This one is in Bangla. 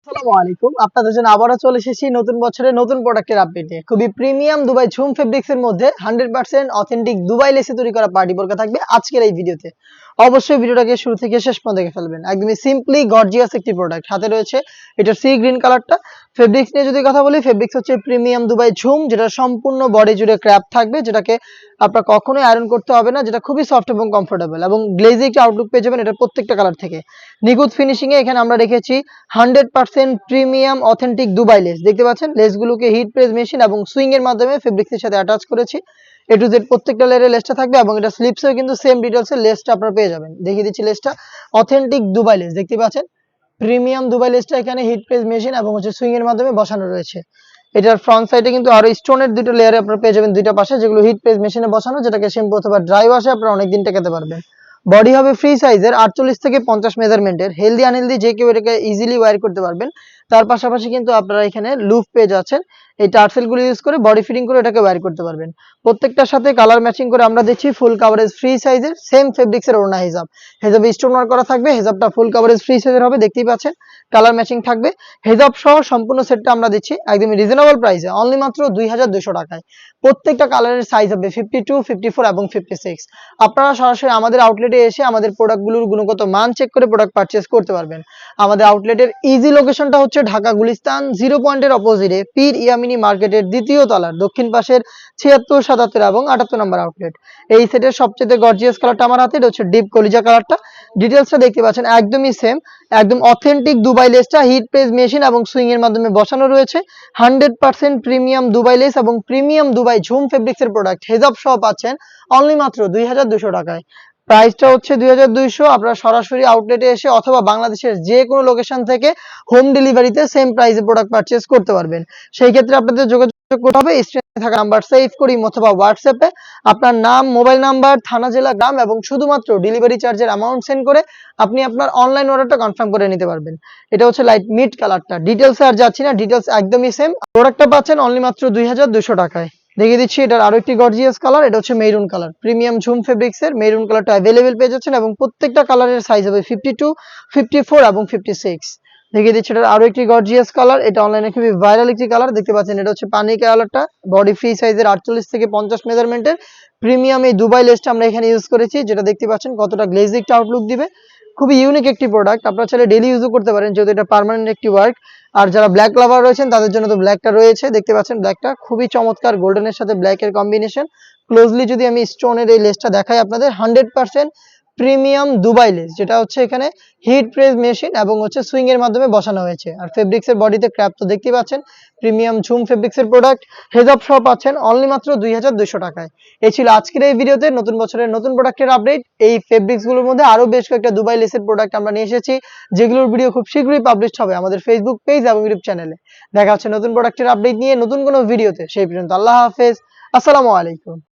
আসসালামু আলাইকুম। আপনাদের জন্য আবারও চলে এসেছি নতুন বছরের নতুন প্রোডাক্টের আপডেট নিয়ে। খুবই প্রিমিয়াম দুবাই ঝুম ফেব্রিক্স এর মধ্যে 100% অথেন্টিক দুবাই লেসে তৈরি করা পার্টি বোরকা থাকবে আজকের এই ভিডিওতে। অবশ্যই ভিডিওটাকে শুরু থেকে শেষ পর্যন্ত দেখে ফেলবেন। একদমই সিম্পলি গর্জিয়াস একটি প্রোডাক্ট। হাতে রয়েছে এটার সি গ্রিন কালারটা। ফেব্রিক্স নিয়ে যদি কথা বলি, ফেব্রিক্স হচ্ছে প্রিমিয়াম দুবাই ঝুম, যেটা সম্পূর্ণ বডি জুড়ে ক্র্যাপ থাকবে, যেটাকে আপনার কখনোই আয়রন করতে হবে না, যেটা খুবই সফট এবং কমফোর্টেবল এবং গ্লেজি একটা আউটলুক পেয়ে যাবেন এটার প্রত্যেকটা কালার থেকে। নিখুঁত ফিনিশিং এ এখানে আমরা রেখেছি 100% প্রিমিয়াম অথেন্টিক দুবাই লেস। দেখতে পাচ্ছেন লেসগুলোকে হিট প্রেস মেশিন এবং সুইং এর মাধ্যমে ফেব্রিক্সের সাথে অ্যাটাচ করেছি। এ টু জেড প্রত্যেকটা লেয়ারে লেসটা থাকবে এবং এটা স্লিপসেও কিন্তু সেম ডিটেইলসের লেসটা আপনারা পেয়ে যাবেন। দেখিয়ে দিচ্ছি লেসটা, অথেন্টিক দুবাই লেস দেখতে পাচ্ছেন। প্রিমিয়াম দুবাই লেসটা এখানে হিট প্রেস মেশিন এবং সুইং এর মাধ্যমে বসানো রয়েছে। এটার ফ্রন্ট সাইডে কিন্তু আরো স্টোনের দুটো লেয়ারে আপনারা পেয়ে যাবেন দুইটা পাশে, যেগুলো হিট প্রেস মেশিনে বসানো, যেটাকে শ্যাম্পু অথবা ড্রাই ওয়াশে আপনারা অনেকদিন টেকাতে পারবেন। বডি হবে ফ্রি সাইজের 48 থেকে 50 মেজারমেন্টের। হেলদি আনহেলদি যে কেউ এটাকে ইজিলি ওয়্যার করতে পারবেন। তার পাশাপাশি কিন্তু আপনারা এখানে লুপ পেয়ে যাচ্ছেন, এই টার্সেল গুলো ইউজ করে বডি ফিটিং করে এটাকে ওয়্যার করতে পারবেন। প্রত্যেকটার সাথে কালার ম্যাচিং করে আমরা দিচ্ছি ফুল কাভারেজ ফ্রি সাইজের সেম ফেব্রিক্স এর ওড়না হিজাব। হিজাবে স্টোন ওয়ার্ক করা থাকবে, হিজাবটা ফুল কাভারেজ ফ্রি সাইজের হবে, দেখতেই পাচ্ছেন কালার ম্যাচিং থাকবে। হিজাব সহ সম্পূর্ণ সেটটা আমরা দিচ্ছি একদমই রিজনেবল প্রাইসে, অনলি মাত্র 2200 টাকায়। প্রত্যেকটা কালারের সাইজ হবে 52, 54 এবং 56। আপনারা সরাসরি আমাদের আউটলেটে এসে আমাদের প্রোডাক্টগুলোর গুণগত মান চেক করে প্রোডাক্ট পারচেজ করতে পারবেন। আমাদের আউটলেটের ইজি লোকেশনটা হচ্ছে ঢাকা গুলিস্তান 0 পয়েন্টের অপোজিটে পীর ইয়ামিনী মার্কেটের দ্বিতীয় তলার দক্ষিণ পাশের 76, 77 এবং 78 নম্বর আউটলেট। এই সেটের সবচেয়ে গর্জিয়াস কালারটা আমার হাতে, এটা হচ্ছে ডিপ কলিজা কালারটা। ডিটেলসটা দেখতে পাচ্ছেন একদমই সেম, একদম অথেন্টিক দুবাই লেসটা হিট প্রেস মেশিন এবং সুইং এর মাধ্যমে বসানো রয়েছে। 100% প্রিমিয়াম দুবাই লেস এবং প্রিমিয়াম দুবাই ঝুম ফেব্রিক্স এর প্রোডাক্ট হেজাব সহ পাচ্ছেন অনলি মাত্র 2200 টাকায়। প্রাইসটা হচ্ছে 2200। আপনারা সরাসরি আউটলেটে এসে অথবা বাংলাদেশের যে কোনো লোকেশন থেকে হোম ডেলিভারিতে সেম প্রাইসে প্রোডাক্ট পারচেজ করতে পারবেন। সেই ক্ষেত্রে আপনাদের যোগাযোগ করতে হবে স্ক্রিনে থাকা নাম্বার সেভ করি অথবা হোয়াটসঅ্যাপে আপনার নাম, মোবাইল নাম্বার, থানা, জেলা, গ্রাম এবং শুধুমাত্র ডেলিভারি চার্জের অ্যামাউন্ট সেন্ড করে আপনি আপনার অনলাইন অর্ডারটা কনফার্ম করে নিতে পারবেন। এটা হচ্ছে লাইট মিড কালারটা। ডিটেলসে আর যাচ্ছি না, ডিটেলস একদমই সেম। প্রোডাক্টটা পাচ্ছেন অনলি মাত্র 2200 টাকায়। দেখিয়ে দিচ্ছি এটার আরো একটি গর্জিয়াস কালার, এটা হচ্ছে মেরুন কালার। প্রিমিয়াম ঝুম ফেব্রিক্স এর মেরুন কালারটা অ্যাভেলেবেল পেয়ে যাচ্ছেন এবং প্রত্যেকটা কালারের সাইজ হবে 52, 54 এবং 56। দেখিয়ে দিচ্ছি এটার আরো একটি গর্জিয়াস কালার, এটা অনলাইনে খুবই ভাইরাল একটি কালার। দেখতে পাচ্ছেন এটা হচ্ছে পানি কালারটা, বডি ফ্রি সাইজের 48 থেকে 50 মেজারমেন্টের প্রিমিয়াম এই দুবাই লেসটা আমরা এখানে ইউজ করেছি, যেটা দেখতে পাচ্ছেন কতটা গ্লেজি একটা আউটলুক দিবে। খুবই ইউনিক একটি প্রোডাক্ট, আপনারা চাইলে ডেইলি ইউজও করতে পারেন যেহেতু এটা পার্মানেন্ট একটি ওয়ার্ক। আর যারা ব্ল্যাক লাভার রয়েছেন তাদের জন্য তো ব্ল্যাকটা রয়েছে, দেখতে পাচ্ছেন ব্ল্যাকটা খুবই চমৎকার, গোল্ডেনের সাথে ব্ল্যাকের কম্বিনেশন। ক্লোজলি যদি আমি স্টোনের এই লেসটা দেখাই আপনাদের, 100% প্রিমিয়াম দুবাই লেস, যেটা হচ্ছে এখানে হিট প্রেস মেশিন এবং সুইং এর মাধ্যমে বসানো হয়েছে। আর ফেব্রিক্স এর বডিতে ক্র্যাপ তো দেখতেই পাচ্ছেন, প্রিমিয়াম ঝুম ফেব্রিক্স এর প্রোডাক্ট হেজাব সহ পাচ্ছেন অনলি মাত্র 2200 টাকায়। এই ছিল আজকের এই ভিডিওতে নতুন বছরের নতুন প্রোডাক্টের আপডেট। এই ফেব্রিক্স গুলোর মধ্যে আরো বেশ কয়েকটা দুবাই লেসের প্রোডাক্ট আমরা নিয়ে এসেছি, যেগুলোর ভিডিও খুব শীঘ্রই পাবলিশ হবে আমাদের ফেসবুক পেজ এবং ইউটিউব চ্যানেলে। দেখা হচ্ছে নতুন প্রোডাক্টের আপডেট নিয়ে নতুন কোনো ভিডিওতে। সেই পর্যন্ত আল্লাহ হাফেজ, আসসালামু আলাইকুম।